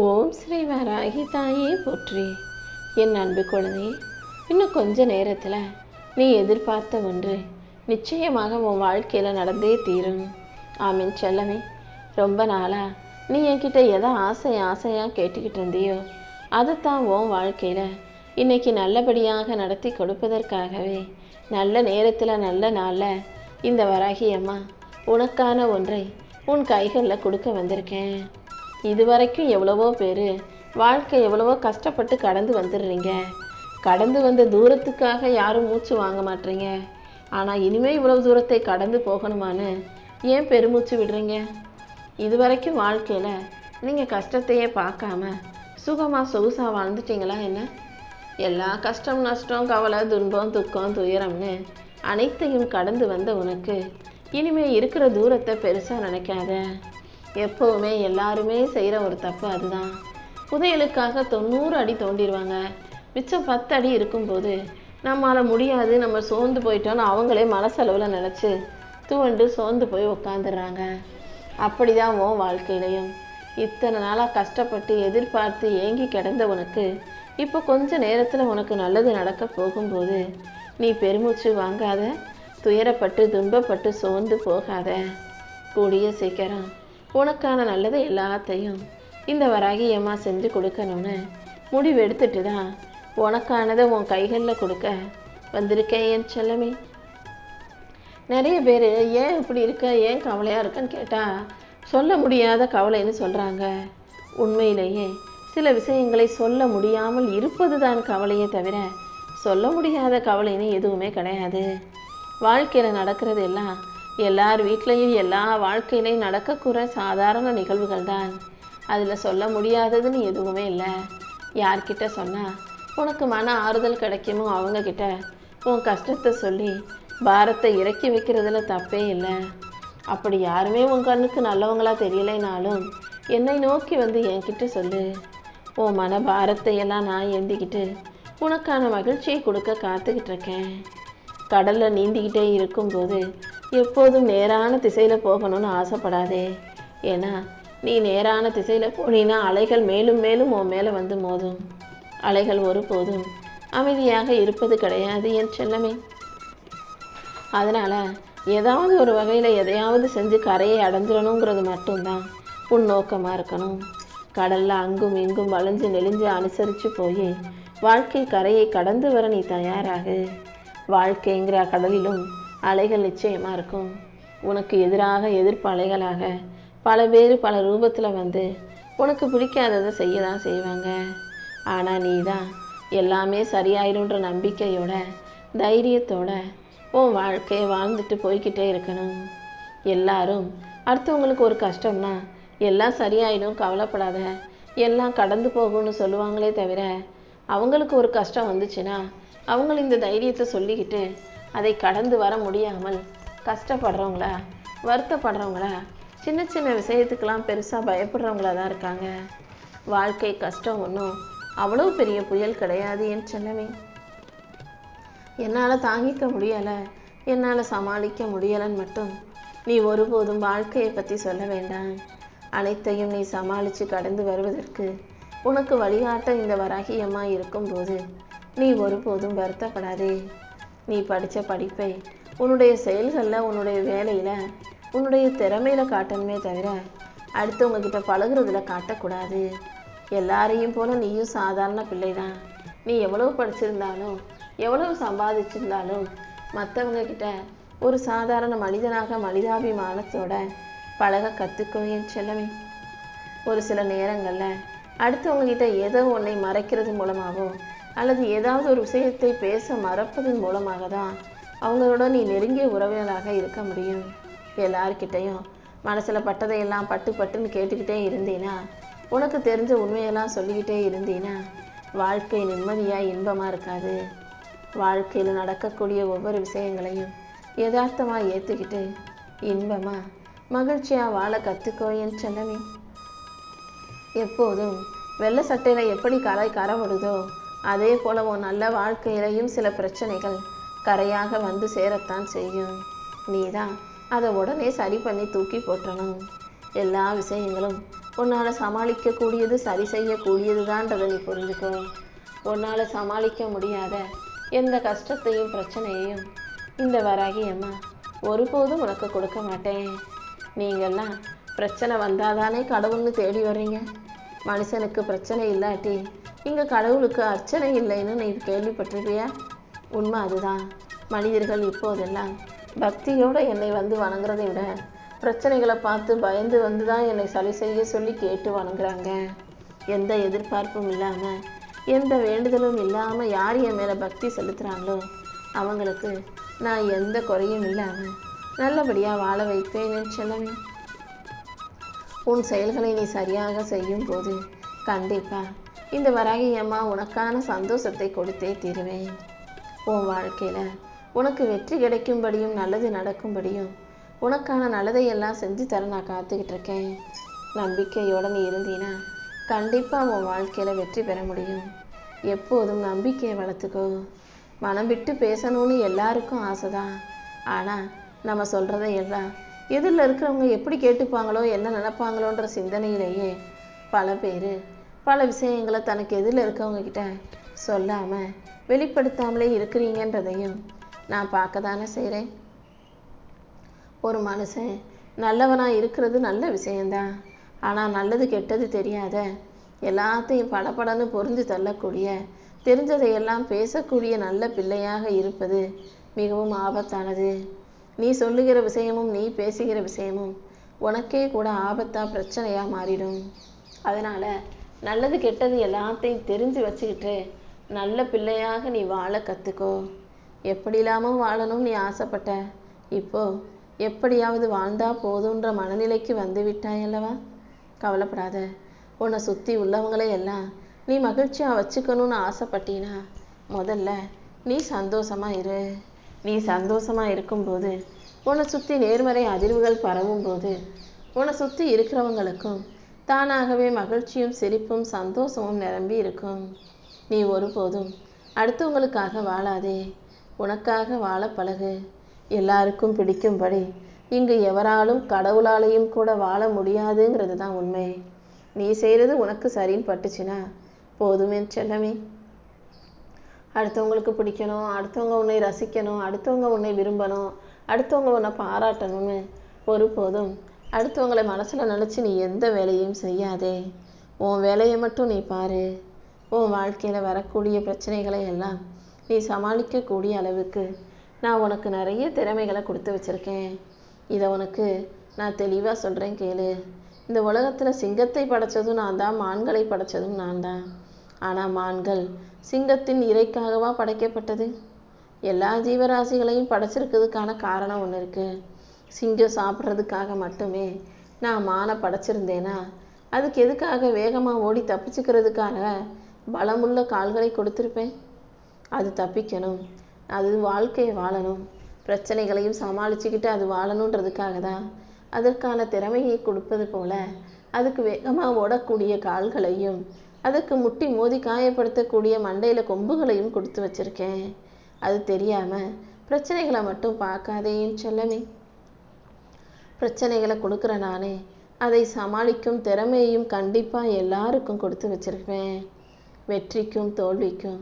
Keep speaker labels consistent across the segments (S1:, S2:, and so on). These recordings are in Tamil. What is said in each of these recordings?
S1: ஓம் ஸ்ரீ வராகி தாயே போற்றி. என் அன்பு குழந்தையே, இன்னும் கொஞ்ச நேரத்தில் நீ எதிர்பார்த்த ஒன்று நிச்சயமாக உன் வாழ்க்கையில் நடந்தே தீரும். ஆமீன் செல்லமே. ரொம்ப நாளாக நீ என்கிட்ட எதை ஆசையாக கேட்டுக்கிட்டு இருந்தியோ அதைத்தான் உன் வாழ்க்கையில் இன்னைக்கு நல்லபடியாக நடத்தி கொடுப்பதற்காகவே நல்ல நேரத்தில் நல்ல நாளில் இந்த வராகி அம்மா உனக்கான ஒன்றை உன் கைகளில் கொடுக்க வந்திருக்கேன். இதுவரைக்கும் எவ்வளவோ பேர் வாழ்க்கை எவ்வளவோ கஷ்டப்பட்டு கடந்து வந்துடுறீங்க. கடந்து வந்த தூரத்துக்காக யாரும் மூச்சு வாங்க மாட்டீங்க. ஆனால் இனிமேல் இவ்வளவு தூரத்தை கடந்து போகணுமான்னு ஏன் பெருமூச்சு விடுறீங்க? இதுவரைக்கும் வாழ்க்கையில் நீங்கள் கஷ்டத்தையே பார்க்காம சுகமாக சொகுசாக வாழ்ந்துட்டீங்களா என்ன? எல்லா கஷ்டம் நஷ்டம் கவலை துன்பம் துக்கம் துயரம்னு அனைத்தையும் கடந்து வந்த உனக்கு இனிமேல் இருக்கிற தூரத்தை பெருசாக நினைக்காத. எப்போவுமே எல்லாருமே செய்கிற ஒரு தப்பு அதுதான். புதையலுக்காக 90 அடி தோண்டிடுவாங்க. மிச்சம் 10 அடி இருக்கும்போது நம்மளால் முடியாது, நம்ம சோர்ந்து போயிட்டோன்னு அவங்களே மனசளவில் நினச்சி துவண்டு சோர்ந்து போய் உக்காந்துடுறாங்க. அப்படி தான் உன் வாழ்க்கையிலையும் இத்தனை நாளாக கஷ்டப்பட்டு எதிர்பார்த்து ஏங்கி கிடந்த உனக்கு இப்போ கொஞ்ச நேரத்தில் உனக்கு நல்லது நடக்க போகும்போது நீ பெருமூச்சு வாங்காத, துயரப்பட்டு துன்பப்பட்டு சோர்ந்து போகாத. கூடிய சீக்கிரம் உனக்கான நல்லது எல்லாத்தையும் இந்த வராகி அம்மா செஞ்சு கொடுக்கணும்னு முடிவு எடுத்துட்டு தான் உனக்கானதை உன் கைகளில் கொடுக்க வந்திருக்கேன் என் செல்லமே. நிறைய பேர் ஏன் இப்படி இருக்க, ஏன் கவலையாக இருக்கன்னு கேட்டால் சொல்ல முடியாத கவலைன்னு சொல்கிறாங்க. உண்மையிலேயே சில விஷயங்களை சொல்ல முடியாமல் இருப்பது தான் கவலையே தவிர சொல்ல முடியாத கவலைன்னு எதுவுமே கிடையாது. வாழ்க்கையில் நடக்கிறது எல்லாம் எல்லார் வீட்லேயும் எல்லா வாழ்க்கையிலையும் நடக்கக்கூட சாதாரண நிகழ்வுகள் தான். அதில் சொல்ல முடியாததுன்னு எதுவுமே இல்லை. யார்கிட்ட சொன்னால் உனக்கு மன ஆறுதல் கிடைக்குமோ அவங்கக்கிட்ட உன் கஷ்டத்தை சொல்லி பாரத்தை இறக்கி வைக்கிறதுல தப்பே இல்லை. அப்படி யாருமே உன் கண்ணுக்கு நல்லவங்களா தெரியலைனாலும் என்னை நோக்கி வந்து என்கிட்ட சொல்லு. உன் மன பாரத்தை எல்லாம் நான் ஏந்திக்கிட்டு உனக்கான மகிழ்ச்சியை கொடுக்க காத்துக்கிட்டு இருக்கேன். கடலில் நீந்திக்கிட்டே இருக்கும்போது எப்போதும் நேரான திசையில் போகணும்னு ஆசைப்படாதே. ஏன்னா நீ நேரான திசையில் போனீன்னா அலைகள் மேலும் மேலும் உன் மேலே வந்து மோதும். அலைகள் ஒருபோதும் அமைதியாக இருப்பது கிடையாது என் செல்லமே. அதனால் ஏதாவது ஒரு வகையில் எதையாவது செஞ்சு கரையை அடைஞ்சிடணுங்கிறது மட்டும்தான் உன் நோக்கமாக இருக்கணும். கடலில் அங்கும் இங்கும் வளைஞ்சு நெளிஞ்சு அனுசரித்து போய் வாழ்க்கை கரையை கடந்து வர நீ தயாராகு. வாழ்க்கைங்கிற கடலிலும் அலைகள் நிச்சயமாக இருக்கும். உனக்கு எதிராக எதிர்ப்பு அலைகளாக பல பேர் பல ரூபத்தில் வந்து உனக்கு பிடிக்காததை செய்ய தான் செய்வாங்க. ஆனால் நீ தான் எல்லாமே சரியாயிடும்ன்ற நம்பிக்கையோட தைரியத்தோட உன் வாழ்க்கையை வாழ்ந்துட்டு போய்கிட்டே இருக்கணும். எல்லாரும் அடுத்தவங்களுக்கு ஒரு கஷ்டம்னா எல்லாம் சரியாயிடும் கவலைப்படாத, எல்லாம் கடந்து போகும்னு சொல்லுவாங்களே தவிர அவங்களுக்கு ஒரு கஷ்டம் வந்துச்சுன்னா அவங்கள இந்த தைரியத்தை சொல்லிக்கிட்டு அதை கடந்து வர முடியாமல் கஷ்டப்படுறவங்களா வருத்தப்படுறவங்களா சின்ன சின்ன விஷயத்துக்கெல்லாம் பெருசாக பயப்படுறவங்களா தான் இருக்காங்க. வாழ்க்கை கஷ்டம் ஒன்றும் அவ்வளோ பெரிய புயல் கிடையாது என் செல்லமே. என்னால் தாங்கிக்க முடியலை, என்னால் சமாளிக்க முடியலைன்னு மட்டும் நீ ஒருபோதும் வாழ்க்கையை பற்றி சொல்ல வேண்டாம். அனைத்தையும் நீ சமாளித்து கடந்து வருவதற்கு உனக்கு வழிகாட்ட இந்த வராகி அம்மா இருக்கும்போது நீ ஒருபோதும் வருத்தப்படாதே. நீ படித்த படிப்பை உன்னுடைய செயல்களில் உன்னுடைய வேலையில் உன்னுடைய திறமையில் காட்டணுமே தவிர அடுத்தவங்கக்கிட்ட பழகுறதுல காட்டக்கூடாது. எல்லாரையும் போல் நீயும் சாதாரண பிள்ளை தான். நீ எவ்வளவு படிச்சிருந்தாலும் எவ்வளவு சம்பாதிச்சிருந்தாலும் மற்றவங்கக்கிட்ட ஒரு சாதாரண மனிதனாக மனிதாபிமானத்தோட பழக கற்றுக்கோ என் செல்லமே. ஒரு சில நேரங்களில் அடுத்தவங்கக்கிட்ட ஏதோ ஒன்றை மறைக்கிறது மூலமாகவோ அல்லது ஏதாவது ஒரு விஷயத்தை பேச மறப்பதன் மூலமாக தான் அவங்களோட நீ நெருங்கிய உறவினராக இருக்க முடியும். எல்லார்கிட்டையும் மனசில் பட்டதையெல்லாம் பட்டு பட்டுன்னு கேட்டுக்கிட்டே இருந்தீன்னா, உனக்கு தெரிஞ்ச உண்மையெல்லாம் சொல்லிக்கிட்டே இருந்தீன்னா வாழ்க்கை நிம்மதியாக இன்பமாக இருக்காது. வாழ்க்கையில் நடக்கக்கூடிய ஒவ்வொரு விஷயங்களையும் யதார்த்தமாக ஏற்றுக்கிட்டு இன்பமாக மகிழ்ச்சியாக வாழ கற்றுக்கோ என் செல்லமே. எப்போதும் வெள்ளை சட்டையில் எப்படி கரைபடுதோ அதே போல உன் நல்ல வாழ்க்கையிலையும் சில பிரச்சனைகள் கரையாக வந்து சேரத்தான் செய்யும். நீ தான் அதை உடனே சரி பண்ணி தூக்கி போட்டணும். எல்லா விஷயங்களும் உன்னால் சமாளிக்கக்கூடியது சரி செய்யக்கூடியதுதான்றதை நீ புரிஞ்சுக்கோ. உன்னால் சமாளிக்க முடியாத எந்த கஷ்டத்தையும் பிரச்சனையையும் இந்த வராகி அம்மா ஒருபோதும் உனக்கு கொடுக்க மாட்டேன். நீங்கள்லாம் பிரச்சனை வந்தாதானே கடவுள்னு தேடி வர்றீங்க. மனுஷனுக்கு பிரச்சனை இல்லாட்டி இங்கே கடவுளுக்கு அர்ச்சனை இல்லைன்னு நீ கேள்விப்பட்டிருப்பியா? உண்மை அதுதான். மனிதர்கள் இப்போதெல்லாம் பக்தியோடு என்னை வந்து வணங்குறதை விட பிரச்சனைகளை பார்த்து பயந்து வந்து தான் என்னை சரி செய்ய சொல்லி கேட்டு வணங்குறாங்க. எந்த எதிர்பார்ப்பும் இல்லாமல் எந்த வேண்டுதலும் இல்லாமல் யார் என் மேலே பக்தி செலுத்துகிறாங்களோ அவங்களுக்கு நான் எந்த குறையும் இல்லாமல் நல்லபடியாக வாழ வைப்பேன் என் செல்லமே. உன் செயல்களை நீ சரியாக செய்யும் போது கண்டிப்பாக இந்த வராகி அம்மா உனக்கான சந்தோஷத்தை கொடுத்தே தீருவேன். உன் வாழ்க்கையில் உனக்கு வெற்றி கிடைக்கும்படியும் நல்லது நடக்கும்படியும் உனக்கான நல்லதையெல்லாம் செஞ்சு தர நான் காத்துக்கிட்டு இருக்கேன். நம்பிக்கையோடு நீ இருந்தீன்னா கண்டிப்பாக உன் வாழ்க்கையில் வெற்றி பெற முடியும். எப்போதும் நம்பிக்கையை வளர்த்துக்கோ. மனம் விட்டு பேசணும்னு எல்லாருக்கும் ஆசை தான். ஆனால் நம்ம சொல்கிறதையெல்லாம் எதிரில் இருக்கிறவங்க எப்படி கேட்டுப்பாங்களோ என்ன நினைப்பாங்களோன்ற சிந்தனையிலேயே பல பேர் பல விஷயங்களை தனக்கு எதிரில் இருக்கவங்க கிட்ட சொல்லாமல் வெளிப்படுத்தாமலே இருக்கிறீங்கன்றதையும் நான் பார்க்க தானே செய்கிறேன். ஒரு மனுஷன் நல்லவனாக இருக்கிறது நல்ல விஷயந்தான். ஆனால் நல்லது கெட்டது தெரியாத எல்லாத்தையும் படபடன்னு பொறிஞ்சு தள்ளக்கூடிய தெரிஞ்சதையெல்லாம் பேசக்கூடிய நல்ல பிள்ளையாக இருப்பது மிகவும் ஆபத்தானது. நீ சொல்லுகிற விஷயமும் நீ பேசுகிற விஷயமும் உனக்கே கூட ஆபத்தாக பிரச்சனையாக மாறிடும். அதனால் நல்லது கெட்டது எல்லாத்தையும் தெரிஞ்சு வச்சுக்கிட்டு நல்ல பிள்ளையாக நீ வாழ கற்றுக்கோ. எப்படி இல்லாமல் வாழணும் நீ ஆசைப்பட்ட, இப்போது எப்படியாவது வாழ்ந்தா போதுன்ற மனநிலைக்கு வந்து விட்டாயல்லவா? கவலைப்படாத. உன்னை சுற்றி உள்ளவங்களே எல்லாம் நீ மகிழ்ச்சியாக வச்சுக்கணும்னு ஆசைப்பட்டீன்னா முதல்ல நீ சந்தோஷமாக இரு. நீ சந்தோஷமாக இருக்கும்போது உன்னை சுற்றி நேர்மறை அதிர்வுகள் பரவும் போது உன்னை சுற்றி இருக்கிறவங்களுக்கும் தானாகவே மகிழ்ச்சியும் சிரிப்பும் சந்தோஷமும் நிரம்பி இருக்கும். நீ ஒருபோதும் அடுத்தவங்களுக்காக வாழாதே, உனக்காக வாழ பழகு. எல்லாருக்கும் பிடிக்கும்படி இங்கு எவராலும் கடவுளாலையும் கூட வாழ முடியாதுங்கிறது தான் உண்மை. நீ செய்கிறது உனக்கு சரின்னு பட்டுச்சுன்னா போதுமே செல்லமே. அடுத்தவங்களுக்கு பிடிக்கணும், அடுத்தவங்க உன்னை ரசிக்கணும், அடுத்தவங்க உன்னை விரும்பணும், அடுத்தவங்க உன்னை பாராட்டணும்னு ஒருபோதும் அடுத்தவங்களை மனசில் நினச்சி நீ எந்த வேலையும் செய்யாதே. உன் வேலையை மட்டும் நீ பாரு. உன் வாழ்க்கையில் வரக்கூடிய பிரச்சனைகளை எல்லாம் நீ சமாளிக்கக்கூடிய அளவுக்கு நான் உனக்கு நிறைய திறமைகளை கொடுத்து வச்சுருக்கேன். இதை உனக்கு நான் தெளிவாக சொல்கிறேன் கேளு. இந்த உலகத்தில் சிங்கத்தை படைத்ததும் நான் தான், மான்களை படைத்ததும் நான் தான். ஆனால் மான்கள் சிங்கத்தின் இறைக்காகவா படைக்கப்பட்டது? எல்லா ஜீவராசிகளையும் படைச்சிருக்கிறதுக்கான காரணம் ஒன்று இருக்குது. சிங்கம் சாப்பிட்றதுக்காக மட்டுமே நான் மானை படைச்சிருந்தேனா அதுக்கு எதுக்காக வேகமாக ஓடி தப்பிச்சுக்கிறதுக்காக பலமுள்ள கால்களை கொடுத்துருப்பேன்? அது தப்பிக்கணும், அது வாழ்க்கையை வாழணும், பிரச்சனைகளையும் சமாளிச்சுக்கிட்டு அது வாழணுன்றதுக்காக தான் அதற்கான திறமையை கொடுப்பது போல அதுக்கு வேகமாக ஓடக்கூடிய கால்களையும் அதுக்கு முட்டி மோதி காயப்படுத்தக்கூடிய மண்டையில் கொம்புகளையும் கொடுத்து வச்சுருக்கேன். அது தெரியாமல் பிரச்சனைகளை மட்டும் பார்க்காதேன்னு செல்லமே. பிரச்சனைகளை கொடுக்குற நானே அதை சமாளிக்கும் திறமையையும் கண்டிப்பாக எல்லாருக்கும் கொடுத்து வச்சுருப்பேன். வெற்றிக்கும் தோல்விக்கும்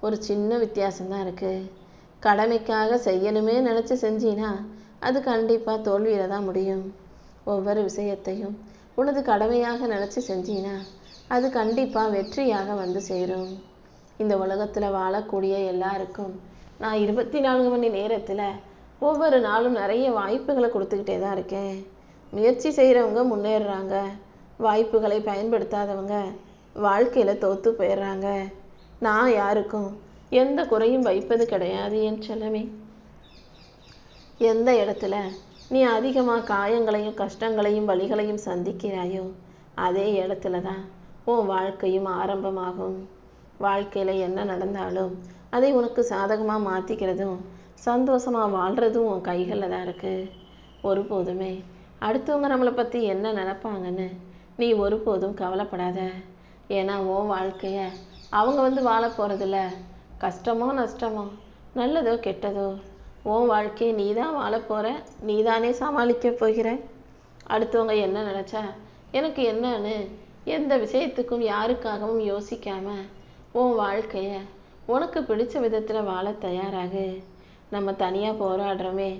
S1: ஒரு சின்ன வித்தியாசம்தான் இருக்குது. கடமைக்காக செய்யணுமே நினச்சி செஞ்சினா அது கண்டிப்பாக தோல்வியில் தான் முடியும். ஒவ்வொரு விஷயத்தையும் உனது கடமையாக நினச்சி செஞ்சினா அது கண்டிப்பாக வெற்றியாக வந்து சேரும். இந்த உலகத்தில் வாழக்கூடிய எல்லாருக்கும் நான் 24 மணி நேரத்தில் ஒவ்வொரு நாளும் நிறைய வாய்ப்புகளை கொடுத்துக்கிட்டே தான் இருக்கேன். முயற்சி செய்கிறவங்க முன்னேறுறாங்க, வாய்ப்புகளை பயன்படுத்தாதவங்க வாழ்க்கையில் தோற்று போயிடுறாங்க. நான் யாருக்கும் எந்த குறையும் வைப்பது கிடையாது என் செல்லமே. எந்த இடத்துல நீ அதிகமாக காயங்களையும் கஷ்டங்களையும் வலிகளையும் சந்திக்கிறாயோ அதே இடத்துல தான் உன் வாழ்க்கையும் ஆரம்பமாகும். வாழ்க்கையில் என்ன நடந்தாலும் அதை உனக்கு சாதகமாக மாற்றிக்கிறதும் சந்தோஷமாக வாழ்கிறதும் உன் கைகளில் தான் இருக்குது. ஒருபோதுமே அடுத்தவங்க நம்மளை பற்றி என்ன நினைப்பாங்கன்னு நீ ஒருபோதும் கவலைப்படாத. ஏன்னா உன் வாழ்க்கையை அவங்க வந்து வாழ போகிறதில்ல. கஷ்டமோ நஷ்டமோ நல்லதோ கெட்டதோ உன் வாழ்க்கையை நீ தான் வாழ போகிற, நீ தானே சமாளிக்க போகிற. அடுத்தவங்க என்ன நினச்சா எனக்கு என்னன்னு எந்த விஷயத்துக்கும் யாருக்காகவும் யோசிக்காம உன் வாழ்க்கைய உனக்கு பிடிச்ச விதத்தில் வாழ தயாராகு. நம்ம தனியாக போராடுறோமே,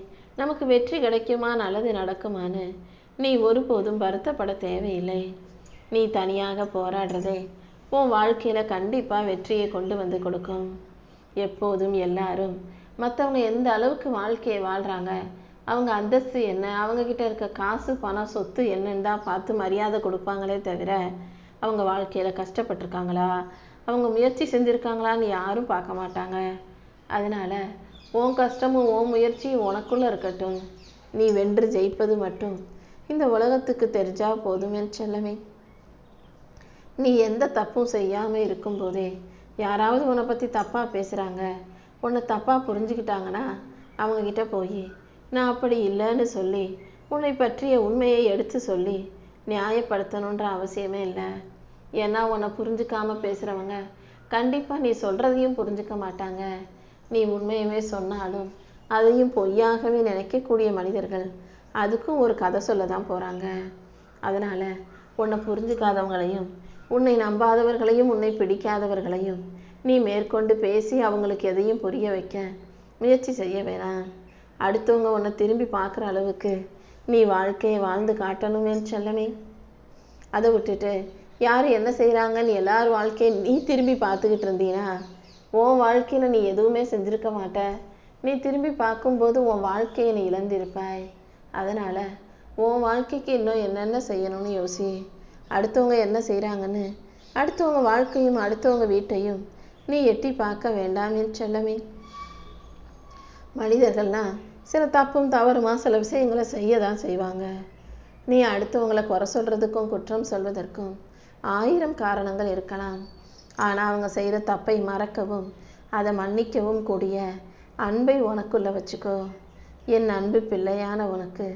S1: நமக்கு வெற்றி கிடைக்குமா, நல்லது நடக்குமான்னு நீ ஒருபோதும் வருத்தப்பட தேவையில்லை. நீ தனியாக போராடுறதே உன் வாழ்க்கையில் கண்டிப்பாக வெற்றியை கொண்டு வந்து கொடுக்கும். எப்போதும் எல்லாரும் மற்றவங்க எந்த அளவுக்கு வாழ்க்கையை வாழ்கிறாங்க, அவங்க அந்தஸ்து என்ன, அவங்கக்கிட்ட இருக்க காசு பணம் சொத்து என்னன்னு தான் பார்த்து மரியாதை கொடுப்பாங்களே தவிர அவங்க வாழ்க்கையில் கஷ்டப்பட்டிருக்காங்களா, அவங்க முயற்சி செஞ்சுருக்காங்களான்னு யாரும் பார்க்க மாட்டாங்க. அதனால் உன் கஷ்டமும் உன் முயற்சியும் உனக்குள்ளே இருக்கட்டும். நீ வென்று ஜெயிப்பது மட்டும் இந்த உலகத்துக்கு தெரிஞ்சா போதும் என் செல்லமே. நீ எந்த தப்பும் செய்யாமல் இருக்கும்போதே யாராவது உன்னை பற்றி தப்பாக பேசுகிறாங்க, உன்னை தப்பாக புரிஞ்சுக்கிட்டாங்கன்னா அவங்கக்கிட்ட போய் நான் அப்படி இல்லைன்னு சொல்லி உன்னை பற்றிய உண்மையை எடுத்து சொல்லி நியாயப்படுத்தணுன்ற அவசியமே இல்லை. ஏன்னா உன்னை புரிஞ்சுக்காம பேசுகிறவங்க கண்டிப்பாக நீ சொல்கிறதையும் புரிஞ்சுக்க மாட்டாங்க. நீ உண்மையவே சொன்னாலும் அதையும் பொய்யாகவே நினைக்கக்கூடிய மனிதர்கள் அதுக்கும் ஒரு கதை சொல்ல தான் போகிறாங்க. அதனால் உன்னை புரிஞ்சுக்காதவங்களையும் உன்னை நம்பாதவர்களையும் உன்னை பிடிக்காதவர்களையும் நீ மேற்கொண்டு பேசி அவங்களுக்கு எதையும் புரிய வைக்க முயற்சி செய்ய வேணாம். அடுத்தவங்க உன்னை திரும்பி பார்க்குற அளவுக்கு நீ வாழ்க்கையை வாழ்ந்து காட்டணுமே செல்லமே. அதை விட்டுட்டு யார் என்ன செய்கிறாங்கன்னு எல்லார் வாழ்க்கையை நீ திரும்பி பார்த்துக்கிட்டு இருந்தீன்னா உன் வாழ்க்கையில் நீ எதுவுமே செஞ்சுருக்க மாட்ட. நீ திரும்பி பார்க்கும்போது உன் வாழ்க்கையை நீ இழந்திருப்பாய். அதனால் உன் வாழ்க்கைக்கு இன்னும் என்னென்ன செய்யணும்னு யோசி. அடுத்தவங்க என்ன செய்கிறாங்கன்னு அடுத்தவங்க வாழ்க்கையும் அடுத்தவங்க வீட்டையும் நீ எட்டி பார்க்க வேண்டாம் என் செல்லமே. மனிதர்கள்னால் சில தப்பும் தவறுமா சில விஷயங்களை செய்ய தான் செய்வாங்க. நீ அடுத்தவங்களை குறை சொல்கிறதுக்கும் குற்றம் சொல்வதற்கும் 1000 காரணங்கள் இருக்கலாம். ஆனால் அவங்க செய்கிற தப்பை மறக்கவும் அதை மன்னிக்கவும் கூடிய அன்பை உனக்குள்ளே வச்சுக்கோ. என் அன்பு பிள்ளையான உனக்கு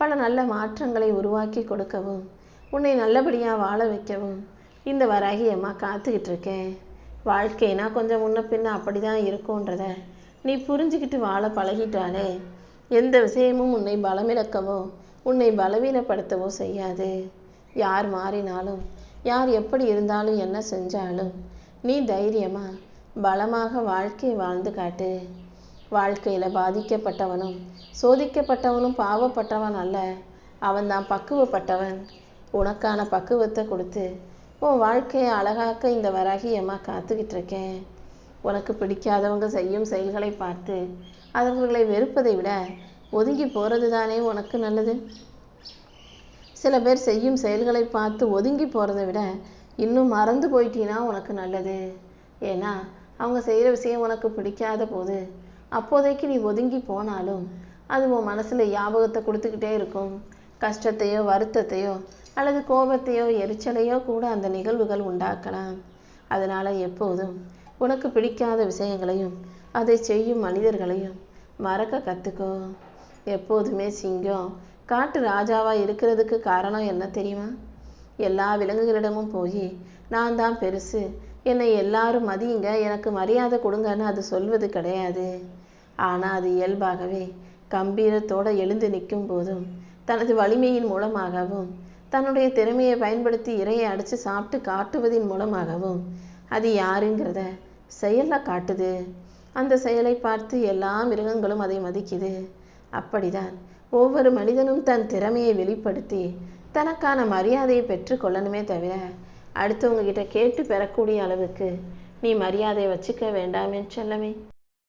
S1: பல நல்ல மாற்றங்களை உருவாக்கி கொடுக்கவும் உன்னை நல்லபடியாக வாழ வைக்கவும் இந்த வராகி அம்மா காத்துக்கிட்டு இருக்கேன். வாழ்க்கைனா கொஞ்சம் முன்ன பின்ன அப்படி தான் இருக்கும்ன்றத நீ புரிஞ்சுக்கிட்டு வாழ பழகிட்டாலே எந்த விஷயமும் உன்னை பலமிழக்கவோ உன்னை பலவீனப்படுத்தவோ செய்யாது. யார் மாறினாலும் யார் எப்படி இருந்தாலும் என்ன செஞ்சாலும் நீ தைரியமாக பலமாக வாழ்க்கையை வாழ்ந்து காட்டு. வாழ்க்கையில் பாதிக்கப்பட்டவனும் சோதிக்கப்பட்டவனும் பாவப்பட்டவன் அல்ல, அவன்தான் பக்குவப்பட்டவன். உனக்கான பக்குவத்தை கொடுத்து உன் வாழ்க்கையை அழகாக்க இந்த வராகி அம்மா காத்துக்கிட்டு இருக்கேன். உனக்கு பிடிக்காதவங்க செய்யும் செயல்களை பார்த்து அவர்களை வெறுப்பதை விட ஒதுங்கி போகிறது தானே உனக்கு நல்லது. சில பேர் செய்யும் செயல்களை பார்த்து ஒதுங்கி போகிறத விட இன்னும் மறந்து போயிட்டீன்னா உனக்கு நல்லது. ஏன்னா அவங்க செய்கிற விஷயம் உனக்கு பிடிக்காத போது அப்போதைக்கு நீ ஒதுங்கி போனாலும் அது உன் மனசில் ஞாபகத்தை கொடுத்துக்கிட்டே இருக்கும். கஷ்டத்தையோ வருத்தத்தையோ அல்லது கோபத்தையோ எரிச்சலையோ கூட அந்த நிகழ்வுகள் உண்டாக்கலாம். அதனால் எப்போதும் உனக்கு பிடிக்காத விஷயங்களையும் அதை செய்யும் மனிதர்களையும் மறக்க கற்றுக்கோ. எப்போதுமே சிங்கம் காட்டு ராஜாவாக இருக்கிறதுக்கு காரணம் என்ன தெரியுமா? எல்லா விலங்குகளிடமும் போய் நான் தான் பெருசு, என்னை எல்லாரும் மதியுங்க, எனக்கு மரியாதை கொடுங்கன்னு அது சொல்வது கிடையாது. ஆனால் அது இயல்பாகவே கம்பீரத்தோடு எழுந்து நிற்கும் போதும் தனது வலிமையின் மூலமாகவும் தன்னுடைய திறமையை பயன்படுத்தி இரையை அடித்து சாப்பிட்டு காட்டுவதின் மூலமாகவும் அது யாருங்கிறத செயலில் காட்டுது. அந்த செயலை பார்த்து எல்லா மிருகங்களும் அதை மதிக்குது. அப்படிதான் ஒவ்வொரு மனிதனும் தன் திறமையை வெளிப்படுத்தி தனக்கான மரியாதையை பெற்றுக்கொள்ளணுமே தவிர அடுத்தவங்க கிட்ட கேட்டு பெறக்கூடிய அளவுக்கு நீ மரியாதையை வச்சுக்க வேண்டாமே செல்லமே.